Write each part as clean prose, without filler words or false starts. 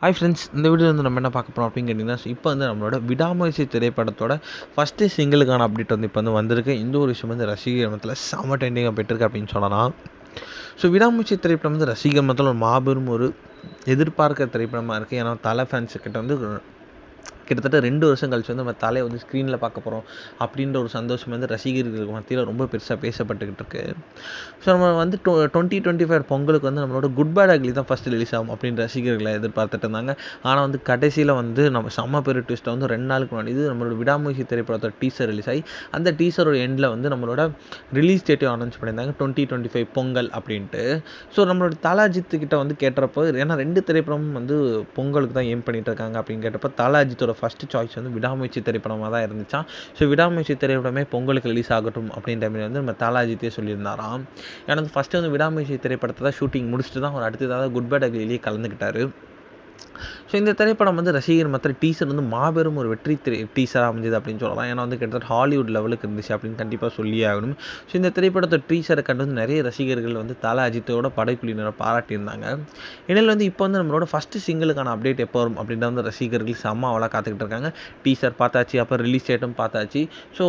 Hi friends, இந்த video வந்து நம்ம என்ன பார்க்க போகிறோம் அப்படின்னு கேட்டிங்கன்னா, இப்போ வந்து நம்மளோட விடாமுயற்சி திரைப்படத்தோட ஃபஸ்ட்டு சிங்கிளுக்கான அப்டேட் வந்து இப்போ வந்து வந்திருக்கு. இந்த ஒரு விஷயம் வந்து ரசிகர் மத்தியில் செம்ம ட்ரெண்டிங்காக போயிட்டுருக்கு அப்படின்னு சொல்லலாம். ஸோ விடாமுயற்சி திரைப்படம் வந்து ரசிகர் மத்தியில் ஒரு மாபெரும் ஒரு எதிர்பார்க்கிற திரைப்படமாக இருக்குது. ஏன்னா தலை ஃபேன்ஸுக்கிட்ட வந்து கிட்டத்தட்ட 2 வருஷம் கழிச்சு வந்து நம்ம தலையை வந்து ஸ்க்ரீனில் பார்க்க போகிறோம் அப்படின்ற ஒரு சந்தோஷம் வந்து ரசிகர்களுக்கு மத்தியில் ரொம்ப பெருசாக பேசப்பட்டுக்கிட்டு இருக்கு. ஸோ நம்ம வந்து 2025 பொங்கலுக்கு வந்து நம்மளோட குட் பேட் அக்லி தான் ஃபஸ்ட்டு ரிலீஸ் ஆகும் அப்படின்னு ரசிகர்களை எதிர்பார்த்துட்டு இருந்தாங்க. ஆனால் வந்து கடைசியில் வந்து நம்ம செம்ம பெரிய ட்விஸ்ட்டை வந்து 2 நாளுக்கு முன்னாடி இது நம்மளோட விடாமுயற்சி திரைப்படத்தோட டீசர் ரிலீஸ் ஆகி அந்த டீசரோட எண்டில் வந்து நம்மளோட ரிலீஸ் டேட்டையும் அனௌன்ஸ் பண்ணியிருந்தாங்க 2025 பொங்கல் அப்படின்ட்டு. ஸோ நம்மளோட தல அஜித் கிட்ட வந்து கேட்டப்போ, ஏன்னா 2 திரைப்படமும் வந்து பொங்கலுக்கு தான் எய்ம் பண்ணிட்டு இருக்காங்க அப்படின்னு கேட்டப்போ, தல அஜித்தோட ஃபஸ்ட்டு சாய்ஸ் வந்து விடாமுயற்சி திரைப்படமாக தான் இருந்துச்சாம். ஸோ விடாமுயற்சி திரைப்படமே பொங்கலுக்கு ரிலீஸ் ஆகட்டும் அப்படின்ற மாதிரி வந்து நம்ம தல அஜித்தே சொல்லியிருந்தாராம். ஏன்னா வந்து ஃபஸ்ட்டு வந்து விடாமுயற்சி திரைப்படத்தை தான் ஷூட்டிங் முடிச்சுட்டு தான் ஒரு அடுத்ததாக குட் பேட் அக்லிலேயே கலந்துக்கிட்டாரு. ஸோ இந்த திரைப்படம் வந்து ரசிகர் மத்தியில் டீசர் வந்து மாபெரும் ஒரு வெற்றி டீசராக அமைஞ்சது அப்படின்னு சொல்லலாம். ஏன்னா வந்து கிட்டத்தட்ட ஹாலிவுட் லெவலுக்கு இருந்துச்சு அப்படின்னு கண்டிப்பாக சொல்லியே ஆகணும். ஸோ இந்த திரைப்படத்தை டீசரை கண்டு வந்து நிறைய ரசிகர்கள் வந்து தல அஜித்தோட படைக்குழுவினரை பாராட்டியிருந்தாங்க. இடையில் வந்து இப்போ வந்து நம்மளோட ஃபஸ்ட்டு சிங்கிளுக்கான அப்டேட் எப்போ வரும் அப்படின்ற வந்து ரசிகர்கள் செம்ம அவளாக காத்துக்கிட்டு இருக்காங்க. டீசர் பார்த்தாச்சு, அப்போ ரிலீஸ் டேட்டும் பார்த்தாச்சு. ஸோ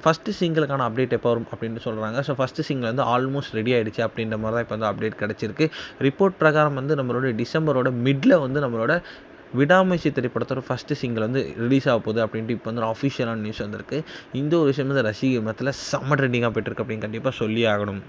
ஃபஸ்ட்டு சிங்கிளுக்கான அப்டேட் எப்போ வரும் அப்படின்னு சொல்கிறாங்க. ஸோ ஃபஸ்ட்டு சிங்கிள் வந்து ஆல்மோஸ்ட் ரெடி ஆகிடுச்சு அப்படின்ற மாதிரி தான் இப்போ வந்து அப்டேட் கிடச்சிருக்கு. ரிப்போர்ட் பிரகாரம் வந்து நம்மளோட டிசம்பரோட மிடில் வந்து நம்மளோட விடாமுயற்சி திரைப்படத்தோட ஃபஸ்ட்டு சிங்கிள் வந்து ரிலீஸ் ஆக போகுது அப்படின்ட்டு இப்போ வந்து ஒரு அஃபிஷியலான நியூஸ் வந்திருக்கு. இந்த ஒரு விஷயம் வந்து ரசிகர் மத்தியில் செம்ம ட்ரெண்டிங்காக போய்ட்டுருக்கு அப்படின்னு கண்டிப்பாக சொல்லி ஆகணும்.